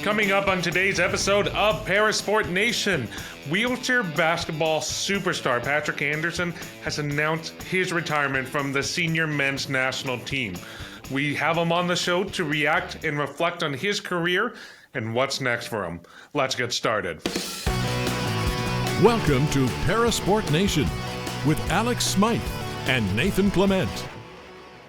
Coming up on today's episode of Parasport Nation, wheelchair basketball superstar Patrick Anderson has announced his retirement from the senior men's national team. We have him on the show to react and reflect on his career and what's next for him. Let's get started. Welcome to Parasport Nation with Alex Smyth and Nathan Clement.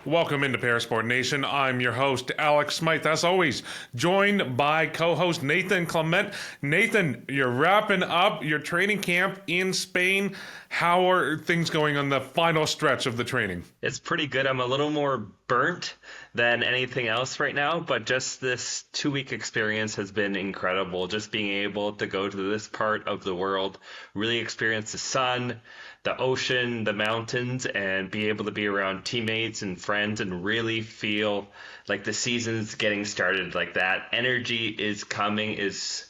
Welcome into Parasport Nation. I'm your host, Alex Smyth, as always, joined by co-host Nathan Clement. Nathan, you're wrapping up your training camp in Spain. How are things going on the final stretch of the training? It's pretty good. I'm a little more burnt than anything else right now, but just this 2-week experience has been incredible. Just being able to go to this part of the world, really experience the sun, the ocean, the mountains, and be able to be around teammates and friends and really feel like the season's getting started. Like that energy is coming is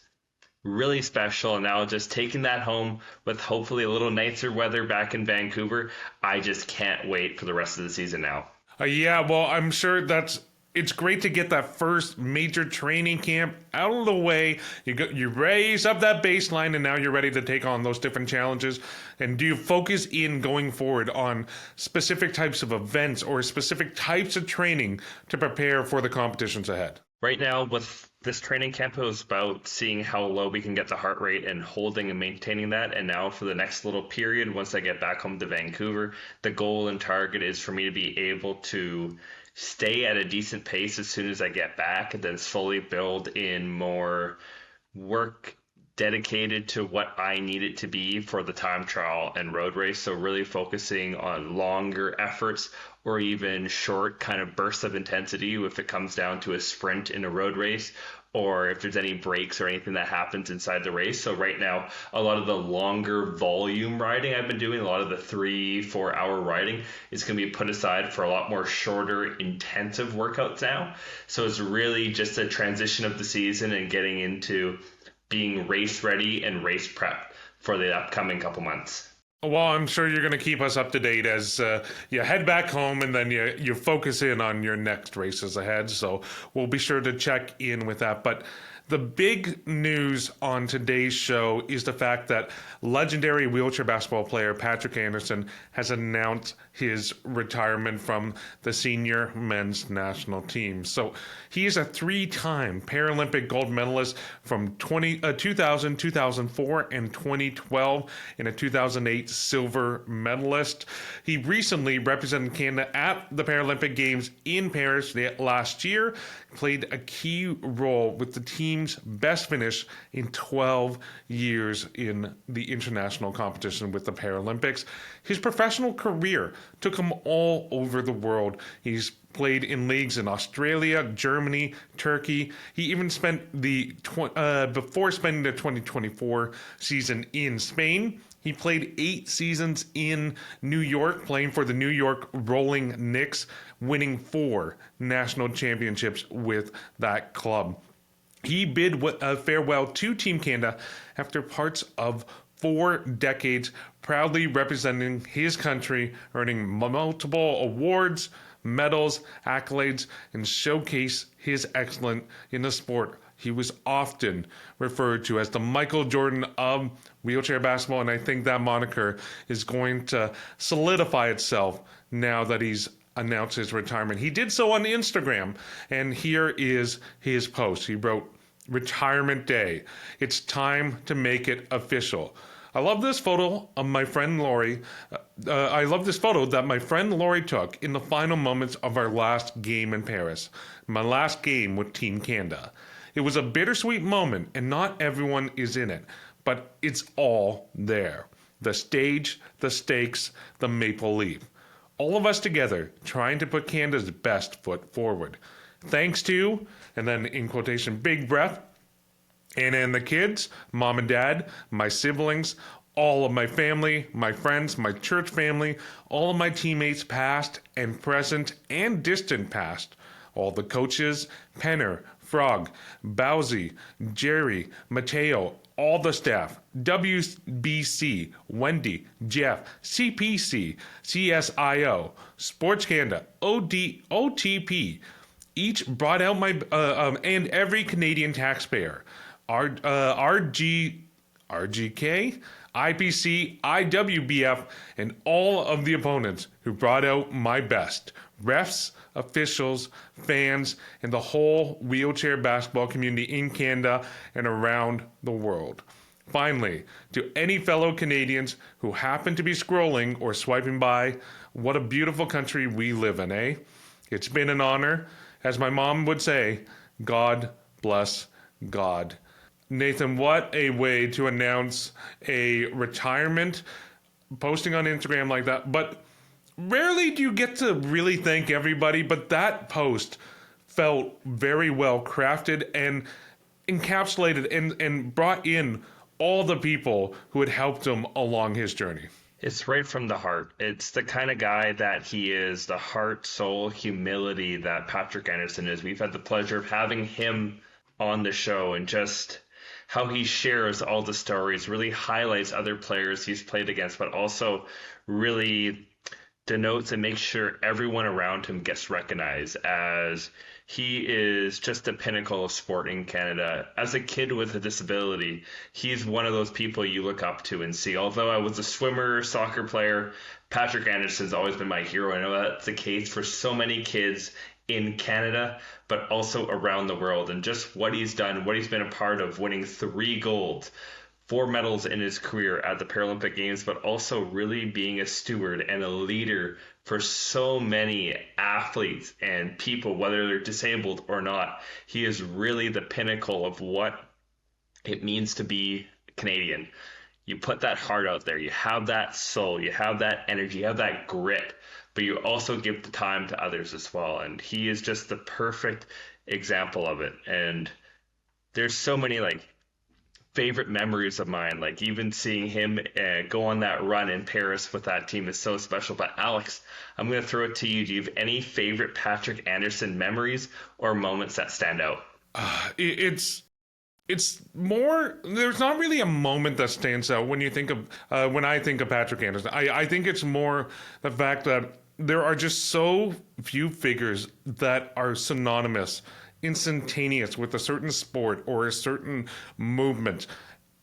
really special. And now just taking that home with hopefully a little nicer weather back in Vancouver, I just can't wait for the rest of the season now. Well, I'm sure it's great to get that first major training camp out of the way. You raise up that baseline, and now you're ready to take on those different challenges. And do you focus in going forward on specific types of events or specific types of training to prepare for the competitions ahead? Right now, with this training camp, it was about seeing how low we can get the heart rate and holding and maintaining that. And now for the next little period, once I get back home to Vancouver, the goal and target is for me to be able to stay at a decent pace as soon as I get back, and then slowly build in more work dedicated to what I need it to be for the time trial and road race. So really focusing on longer efforts or even short kind of bursts of intensity if it comes down to a sprint in a road race, or if there's any breaks or anything that happens inside the race. So right now, a lot of the longer volume riding I've been doing, a lot of the 3-4 hour riding is going to be put aside for a lot more shorter, intensive workouts now. So it's really just a transition of the season and getting into being race ready and race prep for the upcoming couple months. Well, I'm sure you're going to keep us up to date as you head back home, and then you focus in on your next races ahead. So we'll be sure to check in with that. But the big news on today's show is the fact that legendary wheelchair basketball player Patrick Anderson has announced his retirement from the senior men's national team. So he is a 3-time Paralympic gold medalist from 2000, 2004, and 2012, and a 2008 silver medalist. He recently represented Canada at the Paralympic Games in Paris last year, played a key role with the team's best finish in 12 years in the international competition with the Paralympics. His professional career took him all over the world. He's played in leagues in Australia, Germany, Turkey. He even spent before spending the 2024 season in Spain. He played 8 seasons in New York, playing for the New York Rolling Knicks, winning 4 national championships with that club. He bid farewell to Team Canada after parts of 4 decades, proudly representing his country, earning multiple awards, medals, accolades, and showcase his excellence in the sport. He was often referred to as the Michael Jordan of wheelchair basketball, and I think that moniker is going to solidify itself now that he's announced his retirement. He did so on Instagram, and here is his post. He wrote, "Retirement Day. It's time to make it official. I love this photo of my friend Laurie. I love this photo that my friend Laurie took in the final moments of our last game in Paris, my last game with Team Canada. It was a bittersweet moment, and not everyone is in it, but it's all there. The stage, the stakes, the maple leaf. All of us together trying to put Canada's best foot forward. Thanks to," and then in quotation, big breath, "and the kids, mom and dad, my siblings, all of my family, my friends, my church family, all of my teammates past and present and distant past, all the coaches, Penner, Frog, Bowsy, Jerry, Mateo, all the staff, WBC, Wendy, Jeff, CPC, CSIO, Sports Canada, OTP, each brought out and every Canadian taxpayer, RGK, IPC, IWBF, and all of the opponents who brought out my best. Refs, officials, fans, and the whole wheelchair basketball community in Canada and around the world. Finally, to any fellow Canadians who happen to be scrolling or swiping by, what a beautiful country we live in, eh? It's been an honor. As my mom would say, God bless God. Nathan, what a way to announce a retirement, posting on Instagram like that. But rarely do you get to really thank everybody, but that post felt very well crafted and encapsulated and brought in all the people who had helped him along his journey. It's right from the heart. It's the kind of guy that he is, the heart, soul, humility that Patrick Anderson is. We've had the pleasure of having him on the show, and just how he shares all the stories, really highlights other players he's played against, but also really denotes and makes sure everyone around him gets recognized, as he is just the pinnacle of sport in Canada. As a kid with a disability, he's one of those people you look up to and see. Although I was a swimmer, soccer player, Patrick Anderson's always been my hero. I know that's the case for so many kids in Canada, but also around the world. And just what he's done, what he's been a part of, winning 3 golds, 4 medals in his career at the Paralympic Games, but also really being a steward and a leader for so many athletes and people, whether they're disabled or not. He is really the pinnacle of what it means to be Canadian. You put that heart out there, you have that soul, you have that energy, you have that grit, but you also give the time to others as well. And he is just the perfect example of it. And there's so many favorite memories of mine, like even seeing him go on that run in Paris with that team is so special. But Alex, I'm going to throw it to you. Do you have any favorite Patrick Anderson memories or moments that stand out? It's more, there's not really a moment that stands out when you think of, when I think of Patrick Anderson. I think it's more the fact that there are just so few figures that are synonymous, instantaneous with a certain sport or a certain movement.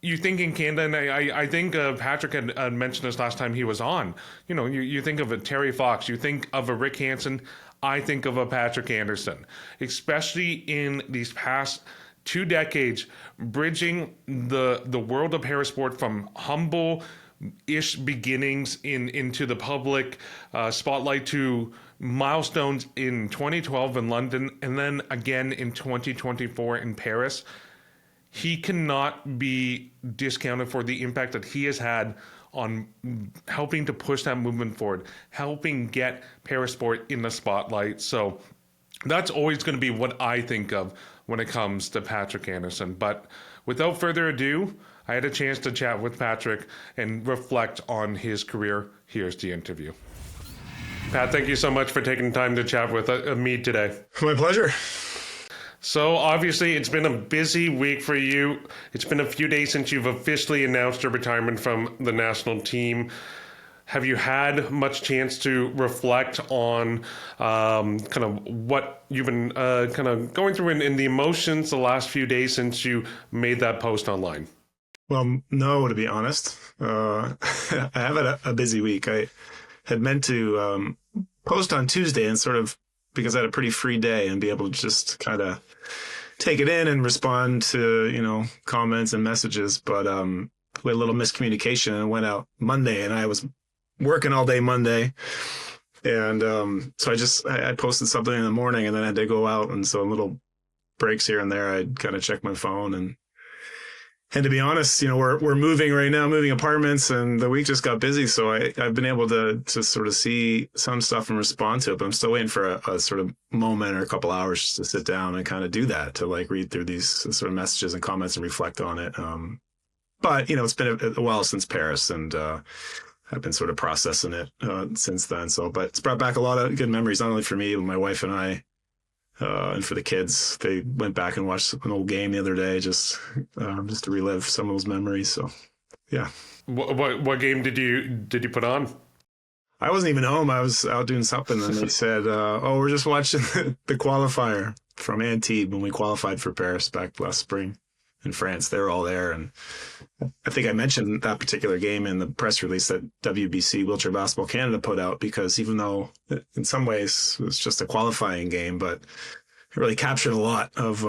You think in Canada, and I think Patrick had mentioned this last time he was on, you think of a Terry Fox, you think of a Rick Hansen, I think of a Patrick Anderson, especially in these past 2 decades, bridging the world of parasport from humble-ish beginnings into the public spotlight to milestones in 2012 in London and then again in 2024 in Paris. He cannot be discounted for the impact that he has had on helping to push that movement forward, helping get parasport in the spotlight. So that's always going to be what I think of when it comes to Patrick Anderson. But without further ado, I had a chance to chat with Patrick and reflect on his career. Here's the interview. Pat, thank you so much for taking time to chat with me today. My pleasure. So obviously it's been a busy week for you. It's been a few days since you've officially announced your retirement from the national team. Have you had much chance to reflect on kind of what you've been kind of going through in the emotions the last few days since you made that post online? Well, no, to be honest. I have had a busy week. I had meant to post on Tuesday and sort of, because I had a pretty free day, and be able to just kind of take it in and respond to, comments and messages. But we had a little miscommunication, and it went out Monday, and I was working all day Monday. And so I posted something in the morning, and then I had to go out. And so little breaks here and there, I'd kind of check my phone. And to be honest, we're moving right now, moving apartments, and the week just got busy. So I've been able to sort of see some stuff and respond to it, but I'm still waiting for a sort of moment or a couple hours to sit down and kind of do that, to read through these sort of messages and comments and reflect on it. But, it's been a while since Paris, and I've been sort of processing it since then. But it's brought back a lot of good memories, not only for me, but my wife and I. And for the kids, they went back and watched an old game the other day, just to relive some of those memories. So, yeah. What game did you put on? I wasn't even home. I was out doing something, and they said, "Oh, we're just watching the qualifier from Antibes when we qualified for Paris back last spring in France." They were all there, and I think I mentioned that particular game in the press release that WBC Wheelchair Basketball Canada put out, because even though in some ways it was just a qualifying game, but it really captured a lot of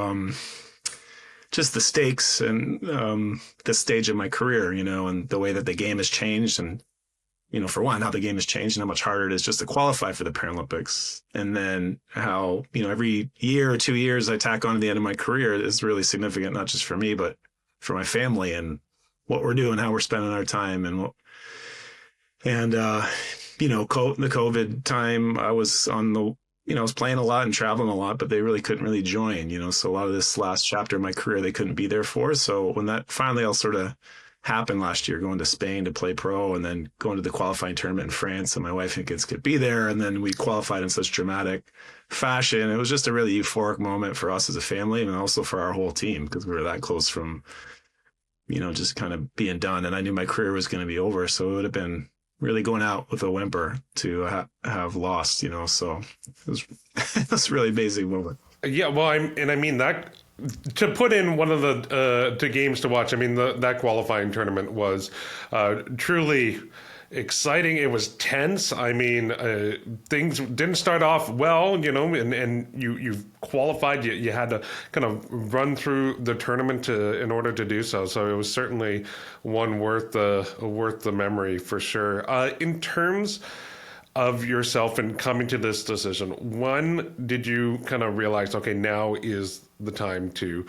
just the stakes and this stage of my career, and the way that the game has changed, and for one, how the game has changed and how much harder it is just to qualify for the Paralympics. And then how, every year or 2 years I tack on to the end of my career is really significant, not just for me, but for my family and what we're doing, how we're spending our time. The COVID time, I was I was playing a lot and traveling a lot, but they really couldn't really join, so a lot of this last chapter of my career, they couldn't be there for. So when that finally all sort of happened last year, going to Spain to play pro and then going to the qualifying tournament in France, and my wife and kids could be there, and then we qualified in such dramatic fashion. It was just a really euphoric moment for us as a family, and also for our whole team, because we were that close from just kind of being done, and I knew my career was going to be over, so it would have been really going out with a whimper to have lost, so it was a really amazing moment. Yeah, well, I mean that, to put in one of the games to watch. I mean, that qualifying tournament was truly exciting. It was tense. I mean, things didn't start off well, and you qualified. You had to kind of run through the tournament in order to do so. So it was certainly one worth the memory for sure. In terms of yourself and coming to this decision, when did you kind of realize, okay, now is the time to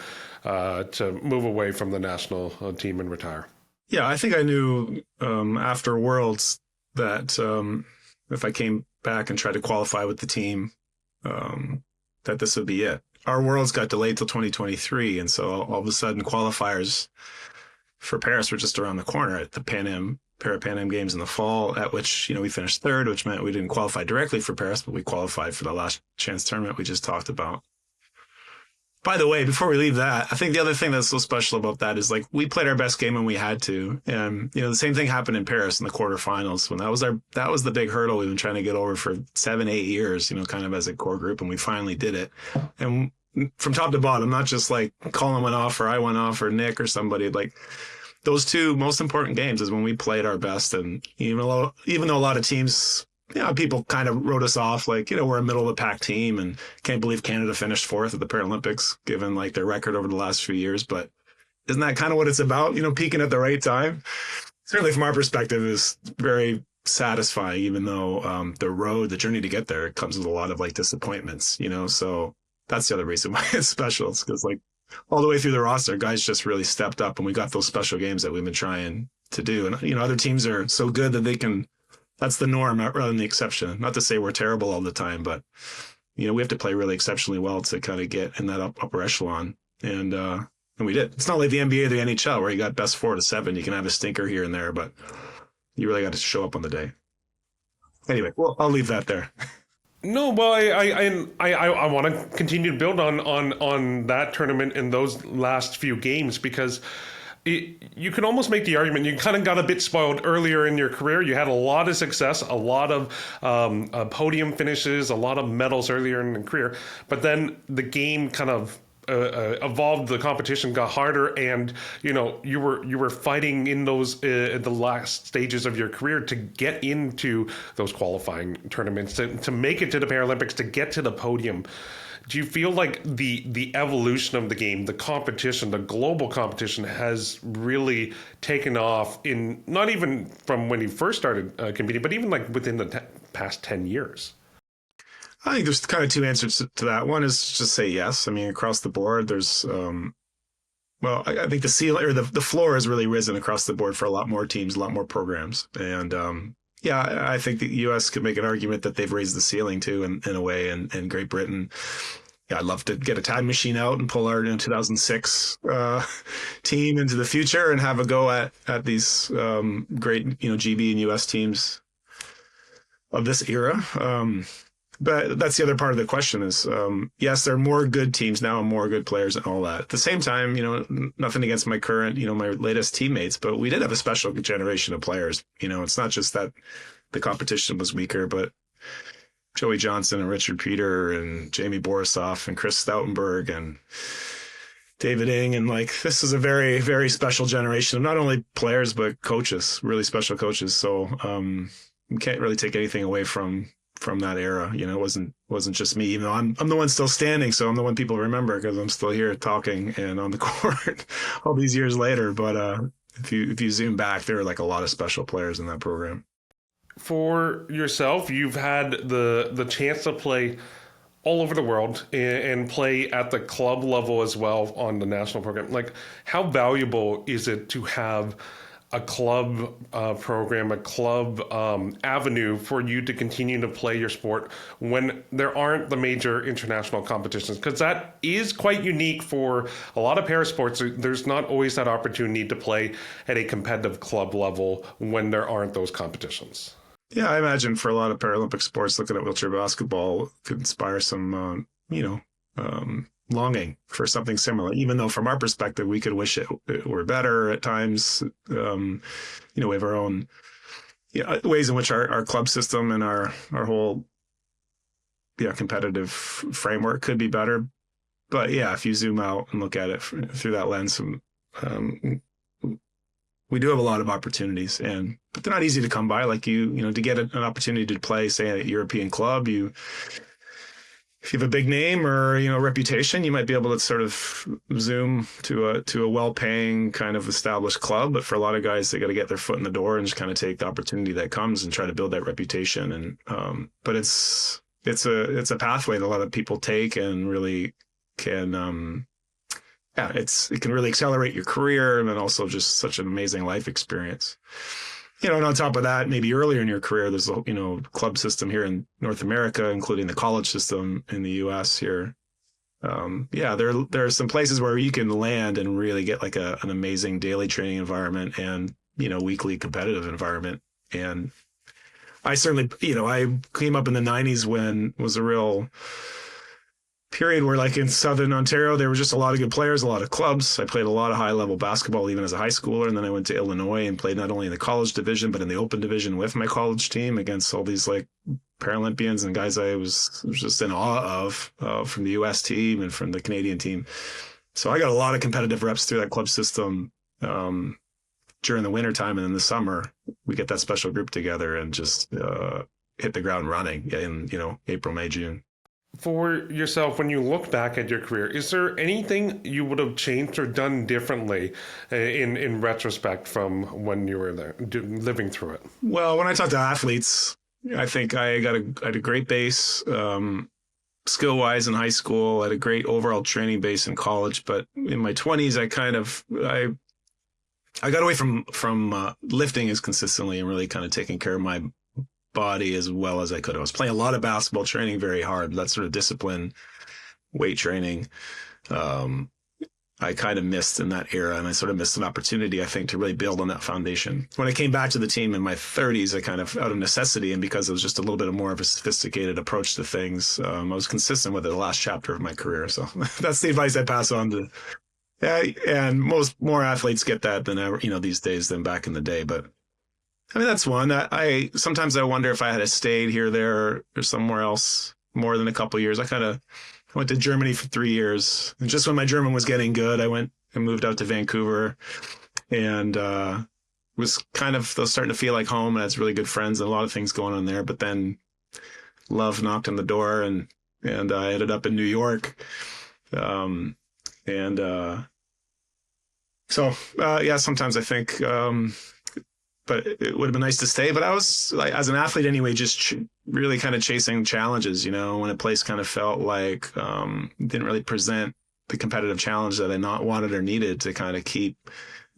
move away from the national team and retire? Yeah, I think I knew after Worlds that if I came back and tried to qualify with the team, that this would be it. Our Worlds got delayed till 2023, and so all of a sudden qualifiers for Paris were just around the corner at the Para Am Games in the fall, at which we finished third, which meant we didn't qualify directly for Paris, but we qualified for the last chance tournament we just talked about. By the way, before we leave that, I think the other thing that's so special about that is, like, we played our best game when we had to, and the same thing happened in Paris in the quarterfinals, when that was the big hurdle we've been trying to get over for 7-8 years, kind of as a core group, and we finally did it. And from top to bottom, not just like Colin went off or I went off or Nick or somebody, like, those two most important games is when we played our best. And even though a lot of teams, people kind of wrote us off, like, we're a middle of the pack team and can't believe Canada finished fourth at the Paralympics, given like their record over the last few years. But isn't that kind of what it's about? Peaking at the right time. Certainly from our perspective is very satisfying, even though the journey to get there comes with a lot of like disappointments, so that's the other reason why it's special. It's because, like, all the way through the roster, guys just really stepped up, and we got those special games that we've been trying to do. And, other teams are so good that that's the norm rather than the exception. Not to say we're terrible all the time, but, we have to play really exceptionally well to kind of get in that upper echelon. And we did. It's not like the NBA or the NHL where you got best 4 to 7. You can have a stinker here and there, but you really got to show up on the day. Anyway, well, I'll leave that there. No, well, I want to continue to build on that tournament and those last few games, because you can almost make the argument you kind of got a bit spoiled earlier in your career. You had a lot of success, a lot of podium finishes, a lot of medals earlier in your career, but then the game kind of evolved, the competition got harder, and you were fighting in those at the last stages of your career to get into those qualifying tournaments, to make it to the Paralympics, to get to the podium. Do you feel like the evolution of the game, the competition, the global competition, has really taken off, in not even from when you first started competing, but even like within the past 10 years? I think there's kind of two answers to that. One is just say yes. I mean, across the board, there's, I think the ceiling or the floor has really risen across the board for a lot more teams, a lot more programs. And I think the U.S. could make an argument that they've raised the ceiling too, in a way, and Great Britain. Yeah, I'd love to get a time machine out and pull our 2006 team into the future and have a go at these great GB and US teams of this era. But that's the other part of the question is, yes, there are more good teams now and more good players and all that. At the same time, nothing against my current, my latest teammates, but we did have a special generation of players. It's not just that the competition was weaker, but Joey Johnson and Richard Peter and Jamie Borisoff and Chris Stoutenberg and David Ing. And this is a very, very special generation of not only players, but coaches, really special coaches. So you can't really take anything away from that era. It wasn't just me, even though I'm the one still standing. So I'm the one people remember because I'm still here talking and on the court all these years later. But if you zoom back, there are a lot of special players in that program. For yourself, you've had the chance to play all over the world and play at the club level as well on the national program. How valuable is it to have a club program, a club avenue for you to continue to play your sport when there aren't the major international competitions? Because that is quite unique for a lot of parasports. There's not always that opportunity to play at a competitive club level when there aren't those competitions. Yeah, I imagine for a lot of Paralympic sports, looking at wheelchair basketball could inspire some, longing for something similar, even though from our perspective, we could wish it were better at times. We have our own ways in which our club system and our whole competitive framework could be better. But yeah, if you zoom out and look at it through that lens, we do have a lot of opportunities, but they're not easy to come by. To get an opportunity to play, say, at a European club, if you have a big name or a reputation, you might be able to sort of zoom to a well-paying kind of established club. But for a lot of guys, they got to get their foot in the door and just kind of take the opportunity that comes and try to build that reputation. And but it's a pathway that a lot of people take and really can. It can really accelerate your career and then also just such an amazing life experience. And on top of that, maybe earlier in your career, there's a club system here in North America, including the college system in the U.S. here. There are some places where you can land and really get an amazing daily training environment and weekly competitive environment. And I certainly, I came up in the 90s when was a real period where in Southern Ontario, there were just a lot of good players, a lot of clubs. I played a lot of high level basketball, even as a high schooler. And then I went to Illinois and played not only in the college division, but in the open division with my college team against all these Paralympians and guys I was just in awe of from the US team and from the Canadian team. So I got a lot of competitive reps through that club system during the winter time. And in the summer, we get that special group together and just hit the ground running in, April, May, June. For yourself, when you look back at your career, is there anything you would have changed or done differently in retrospect from when you were there, living through it? Well, when I talk to athletes, I think I had a great base skill-wise in high school. I had a great overall training base in college. But in my 20s, I got away from lifting as consistently and really kind of taking care of my body as well as I could. I was playing a lot of basketball, training very hard, that sort of discipline, weight training. I kind of missed in that era, and I sort of missed an opportunity, I think, to really build on that foundation. When I came back to the team in my 30s, I kind of, out of necessity and because it was just a little bit more of a sophisticated approach to things, I was consistent with it the last chapter of my career. So that's the advice I pass on to. Yeah, and more athletes get that than ever, these days than back in the day. But I mean, that's one. I sometimes I wonder if I had stayed here, there, or somewhere else more than a couple of years. I went to Germany for 3 years, and just when my German was getting good, I moved out to Vancouver, and was kind of starting to feel like home, and I had really good friends and a lot of things going on there. But then love knocked on the door, and I ended up in New York, sometimes I think. But it would have been nice to stay. But I was, as an athlete anyway, just really kind of chasing challenges, when a place kind of felt like didn't really present the competitive challenge that I not wanted or needed to kind of keep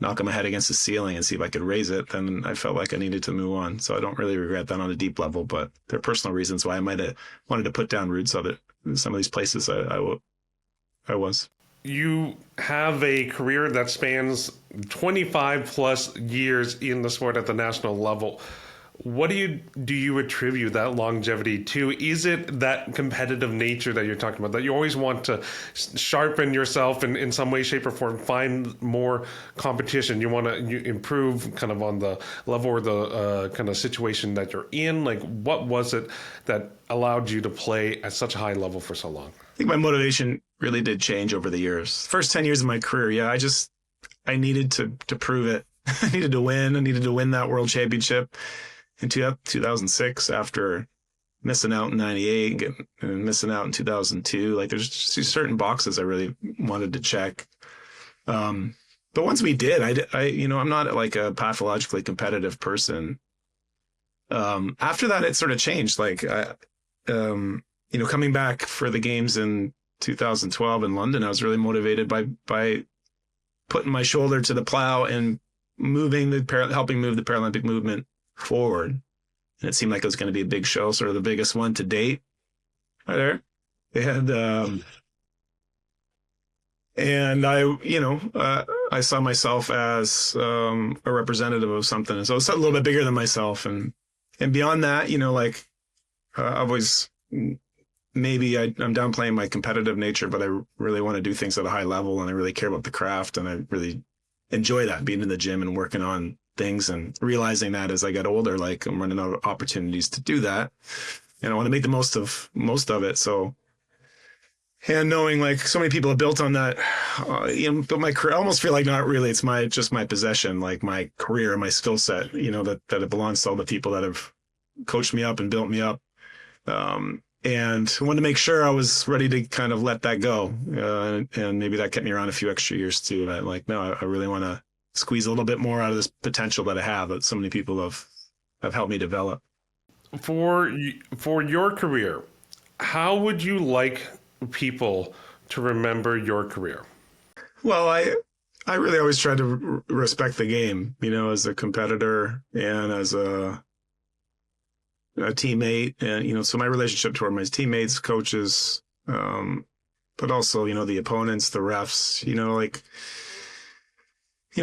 knocking my head against the ceiling and see if I could raise it, then I felt like I needed to move on. So I don't really regret that on a deep level, but there are personal reasons why I might have wanted to put down roots of it in some of these places I was. You have a career that spans 25 plus years in the sport at the national level. What do you attribute that longevity to? Is it that competitive nature that you're talking about, that you always want to sharpen yourself in some way, shape, or form, find more competition? You want to improve kind of on the level or the kind of situation that you're in? Like, what was it that allowed you to play at such a high level for so long? I think my motivation really did change over the years. First 10 years of my career, yeah, I needed to prove it. I needed to win. I needed to win that world championship in 2006 after missing out in 98 and missing out in 2002. Like, there's just certain boxes I really wanted to check. But once we did, I'm not like a pathologically competitive person. After that, it sort of changed. Like, coming back for the games in 2012 in London, I was really motivated by putting my shoulder to the plow and helping move the Paralympic movement forward. And it seemed like it was going to be a big show, sort of the biggest one to date. Right there. And I saw myself as a representative of something. And so it's a little bit bigger than myself. And beyond that, I've always, maybe I'm downplaying my competitive nature, but I really want to do things at a high level, and I really care about the craft, and I really enjoy that, being in the gym and working on things and realizing that as I get older, like, I'm running out of opportunities to do that, and I want to make the most of it. So, and knowing like so many people have built on that, but my career, I almost feel like not really, it's just my possession, like my career, my skill set, that it belongs to all the people that have coached me up and built me up. And I wanted to make sure I was ready to kind of let that go. And maybe that kept me around a few extra years too. That like, no, I really want to squeeze a little bit more out of this potential that I have, that so many people have helped me develop. For your career, how would you like people to remember your career? Well, I really always tried to respect the game, as a competitor and as a teammate, and so my relationship toward my teammates, coaches, but also the opponents, the refs,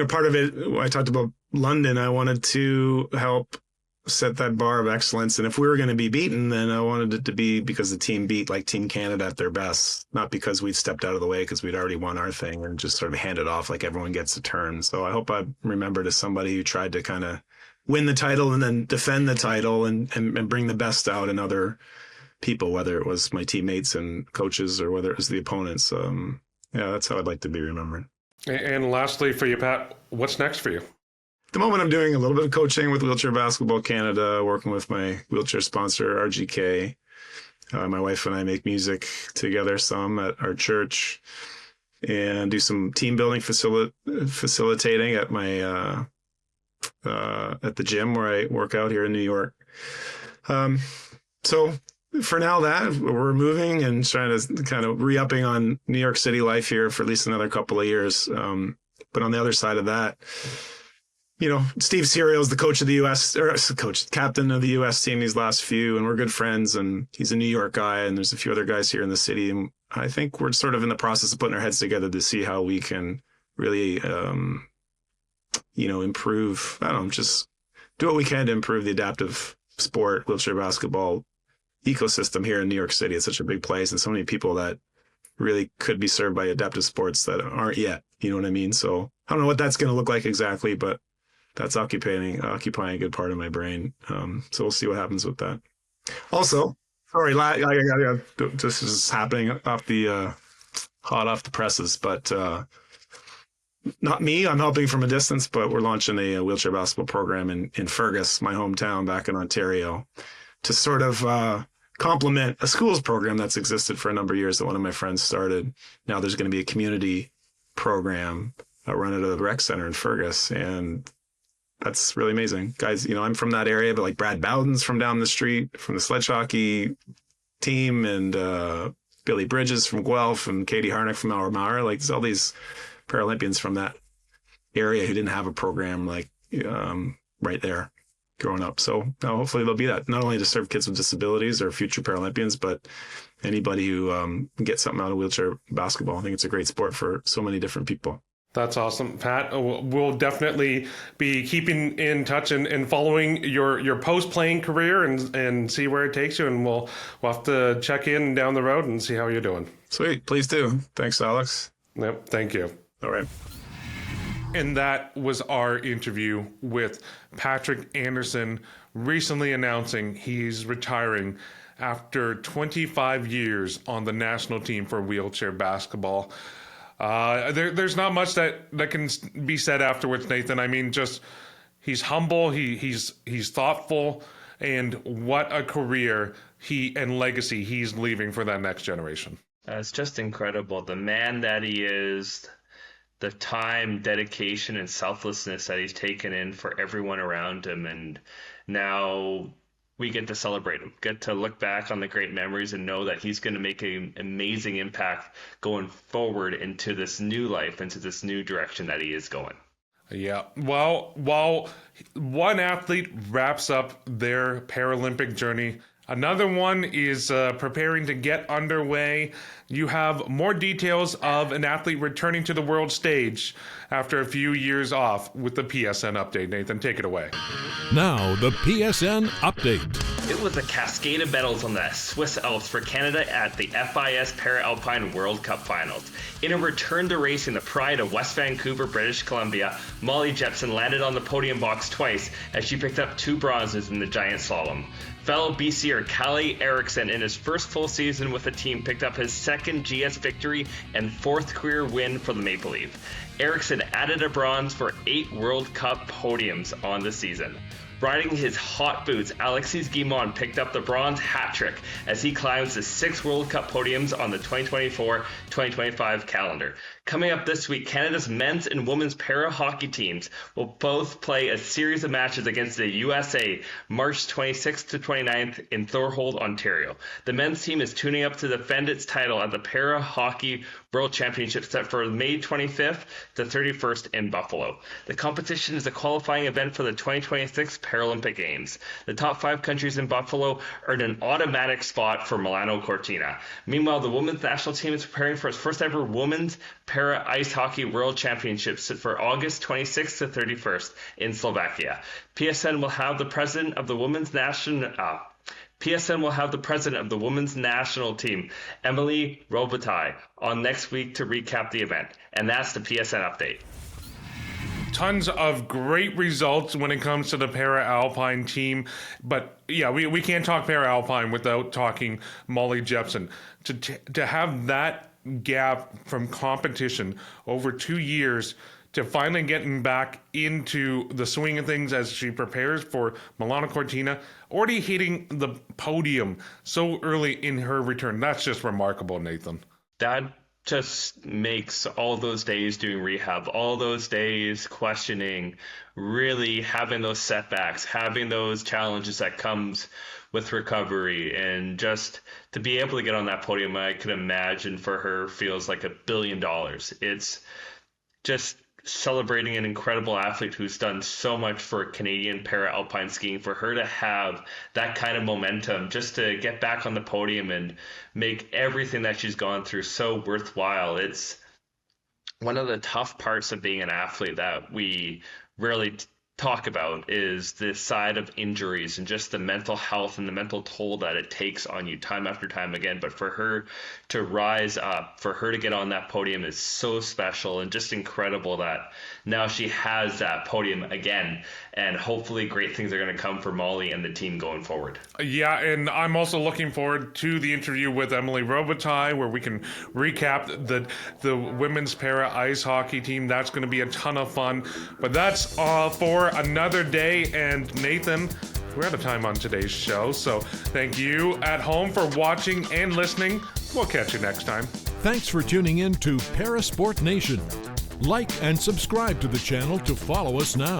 part of it, I talked about London, I wanted to help set that bar of excellence, and if we were going to be beaten, then I wanted it to be because the team beat like Team Canada at their best, not because we'd stepped out of the way because we'd already won our thing and just sort of handed off like everyone gets a turn. So I hope I'm remembered as somebody who tried to kind of win the title and then defend the title and bring the best out in other people, whether it was my teammates and coaches or whether it was the opponents. That's how I'd like to be remembered. And lastly for you, Pat, what's next for you? At the moment, I'm doing a little bit of coaching with Wheelchair Basketball Canada, working with my wheelchair sponsor, RGK. My wife and I make music together some at our church and do some team building facilitating at my at the gym where I work out here in New York. So for now, that we're moving and trying to kind of re-upping on New York City life here for at least another couple of years. But on the other side of that, Steve Serio is the coach of the U.S. or captain of the U.S. team these last few, and we're good friends. And he's a New York guy, and there's a few other guys here in the city. And I think we're sort of in the process of putting our heads together to see how we can really, improve. Just do what we can to improve the adaptive sport, wheelchair basketball ecosystem here in New York City. It's such a big place, and so many people that really could be served by adaptive sports that aren't yet. You know what I mean? So I don't know what that's going to look like exactly, but that's occupying a good part of my brain. So we'll see what happens with that. Also, sorry, this is happening off the hot off the presses, but not me. I'm helping from a distance, but we're launching a wheelchair basketball program in Fergus, my hometown back in Ontario, to sort of complement a schools program that's existed for a number of years that one of my friends started. Now there's going to be a community program run at a rec center in Fergus, and that's really amazing. Guys, I'm from that area, but like Brad Bowden's from down the street from the sledge hockey team, and Billy Bridges from Guelph, and Katie Harnick from Alramar. Like, there's all these Paralympians from that area who didn't have a program like right there growing up. So hopefully there'll be that, not only to serve kids with disabilities or future Paralympians, but anybody who can get something out of wheelchair basketball. I think it's a great sport for so many different people. That's awesome, Pat. We'll definitely be keeping in touch and following your post-playing career and see where it takes you. And we'll have to check in down the road and see how you're doing. Sweet. Please do. Thanks, Alex. Yep. Thank you. All right. And that was our interview with Patrick Anderson, recently announcing he's retiring after 25 years on the national team for wheelchair basketball. There's not much that can be said afterwards, Nathan. I mean, just he's humble, he's thoughtful, and what a career and legacy he's leaving for that next generation. It's just incredible. The man that he is, the time, dedication, and selflessness that he's taken in for everyone around him. And now we get to celebrate him, get to look back on the great memories and know that he's going to make an amazing impact going forward into this new life, into this new direction that he is going. Yeah. Well, while one athlete wraps up their Paralympic journey, another one is preparing to get underway. You have more details of an athlete returning to the world stage after a few years off with the PSN update. Nathan, take it away. Now, the PSN update. It was a cascade of medals on the Swiss Alps for Canada at the FIS Para Alpine World Cup Finals. In a return to racing, the pride of West Vancouver, British Columbia, Mollie Jepsen landed on the podium box twice as she picked up 2 bronzes in the giant slalom. Fellow BCer Kalle Eriksson, in his first full season with the team, picked up his second GS victory and 4th career win for the Maple Leaf. Eriksson added a bronze for 8 World Cup podiums on the season. Riding his hot boots, Alexis Guimond picked up the bronze hat trick as he climbs the 6 World Cup podiums on the 2024-2025 calendar. Coming up this week, Canada's men's and women's para hockey teams will both play a series of matches against the USA March 26th to 29th in Thorhold, Ontario. The men's team is tuning up to defend its title at the Para Hockey World Championship set for May 25th to 31st in Buffalo. The competition is a qualifying event for the 2026 Paralympic Games. The top 5 countries in Buffalo earned an automatic spot for Milano Cortina. Meanwhile, the women's national team is preparing for its first ever women's Para Ice Hockey World Championships for August 26th to 31st in Slovakia. PSN will have the president of the women's national team, Emily Robitaille, on next week to recap the event. And that's the PSN update. Tons of great results when it comes to the Para Alpine team. But yeah, we can't talk Para Alpine without talking Mollie Jepsen. To have that gap from competition over 2 years to finally getting back into the swing of things as she prepares for Milano Cortina, already hitting the podium so early in her return. That's just remarkable, Nathan. That just makes all those days doing rehab, all those days questioning, really having those setbacks, having those challenges that comes with recovery, and just to be able to get on that podium, I could imagine for her feels like $1 billion. It's just celebrating an incredible athlete who's done so much for Canadian para alpine skiing. For her to have that kind of momentum, just to get back on the podium and make everything that she's gone through so worthwhile. It's one of the tough parts of being an athlete that we rarely talk about, is this side of injuries and just the mental health and the mental toll that it takes on you time after time again. But for her to rise up, for her to get on that podium is so special and just incredible that now she has that podium again, and hopefully great things are going to come for Mollie and the team going forward. Yeah, and I'm also looking forward to the interview with Emily Robitaille, where we can recap the women's para ice hockey team. That's going to be a ton of fun. But that's all for another day. And Nathan, we're out of time on today's show. So thank you at home for watching and listening. We'll catch you next time. Thanks for tuning in to Parasport Nation. Like and subscribe to the channel to follow us now.